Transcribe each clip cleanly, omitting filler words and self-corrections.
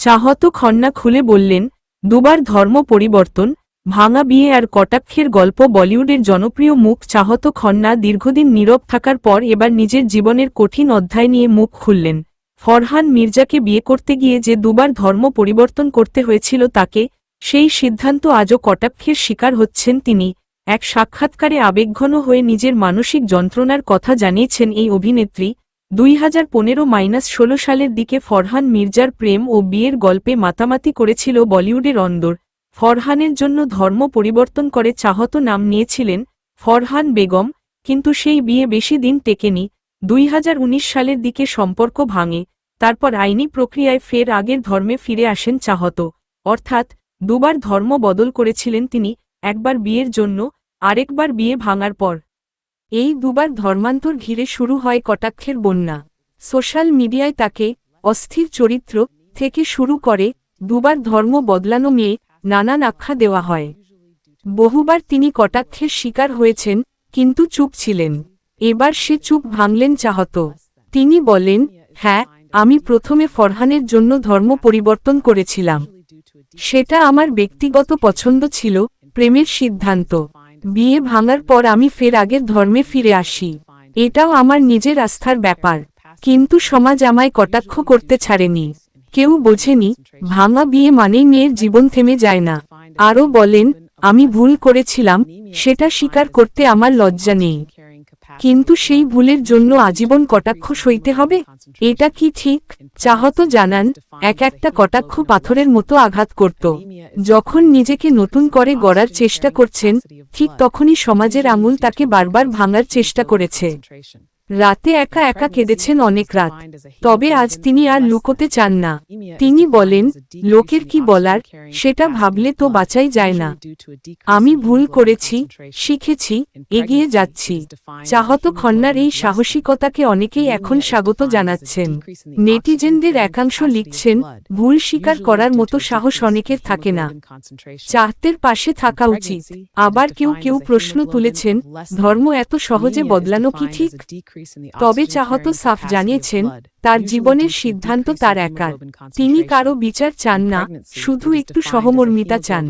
চাহত খন্না খুলে বললেন, দুবার ধর্ম পরিবর্তন, ভাঙা বিয়ে আর কটাক্ষের গল্প। বলিউডের জনপ্রিয় মুখ চাহত খন্না দীর্ঘদিন নীরব থাকার পর এবার নিজের জীবনের কঠিন অধ্যায় নিয়ে মুখ খুললেন। ফরহান মির্জাকে বিয়ে করতে গিয়ে যে দুবার ধর্ম পরিবর্তন করতে হয়েছিল তাকে, সেই সিদ্ধান্ত আজও কটাক্ষের শিকার হচ্ছেন তিনি। এক সাক্ষাৎকারে আবেগঘন হয়ে নিজের মানসিক যন্ত্রণার কথা জানিয়েছেন এই অভিনেত্রী। 2015-16 সালের দিকে ফরহান মির্জার প্রেম ও বিয়ের গল্পে মাতামাতি করেছিল বলিউডের অন্দর। ফরহানের জন্য ধর্ম পরিবর্তন করে চাহত নাম নিয়েছিলেন ফরহান বেগম, কিন্তু সেই বিয়ে বেশি দিন টেকেনি। 2019 সালের দিকে সম্পর্ক ভাঙে, তারপর আইনি প্রক্রিয়ায় ফের আগের ধর্মে ফিরে আসেন চাহত। অর্থাৎ দুবার ধর্ম বদল করেছিলেন তিনি, একবার বিয়ের জন্য, আরেকবার বিয়ে ভাঙার পর। এই দুবার ধর্মান্তর ঘিরে শুরু হয় কটাক্ষের বন্যা। সোশ্যাল মিডিয়ায় তাকে অস্থির চরিত্র থেকে শুরু করে দুবার ধর্ম বদলানো নিয়ে নানান আখ্যা দেওয়া হয়। বহুবার তিনি কটাক্ষের শিকার হয়েছেন, কিন্তু চুপ ছিলেন। এবার সে চুপ ভাঙলেন চাহত। তিনি বলেন, হ্যাঁ, আমি প্রথমে ফরহানের জন্য ধর্ম পরিবর্তন করেছিলাম। সেটা আমার ব্যক্তিগত পছন্দ ছিল, প্রেমের সিদ্ধান্ত। বিয়ে ভাঙার পর আমি ফের আগের ধর্মে ফিরে আসি। এটাও আমার নিজের আস্থার ব্যাপার। কিন্তু সমাজ আমায় কটাক্ষ করতে ছাড়েনি। কেউ বোঝেনি, ভাঙা বিয়ে মানেই মেয়ের জীবন থেমে যায় না। আরও বলেন, আমি ভুল করেছিলাম, সেটা স্বীকার করতে আমার লজ্জা নেই। কিন্তু সেই ভুলের জন্য আজীবন কটাক্ষ সইতে হবে? এটা কি ঠিক? চাহত জানান, এক একটা কটাক্ষ পাথরের মতো আঘাত করত। যখন নিজেকে নতুন করে গড়ার চেষ্টা করছেন, ঠিক তখনই সমাজের আঙুল তাকে বারবার ভাঙার চেষ্টা করেছে। রাতে একা একা কেঁদেছেন অনেক রাত। তবে আজ তিনি আর লুকোতে চান না। তিনি বলেন, লোকের কি বলার, সেটা ভাবলে তো বাঁচাই যায় না। আমি ভুল করেছি, শিখেছি, এগিয়ে যাচ্ছি। চাহত খন্নার এই সাহসিকতাকে অনেকেই এখন স্বাগত জানাচ্ছেন। নেটিজেনদের একাংশ লিখছেন, ভুল স্বীকার করার মতো সাহস অনেকের থাকে না, চাহতের পাশে থাকা উচিত। আবার কেউ কেউ প্রশ্ন তুলেছেন, ধর্ম এত সহজে বদলানো কি ঠিক? তবে চাহত সাফ জানিয়েছেন, তার জীবনের সিদ্ধান্ত তার একার। তিনি কারো বিচার চান না, শুধু একটু সহমর্মিতা চান।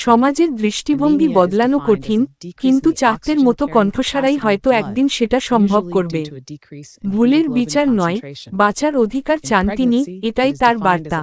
সমাজের দৃষ্টিভঙ্গি বদলানো কঠিন, কিন্তু চাহতের মতো কণ্ঠস্বরাই হয়তো একদিন সেটা সম্ভব করবে। ভুলের বিচার নয়, বাঁচার অধিকার চান তিনি, এটাই তার বার্তা।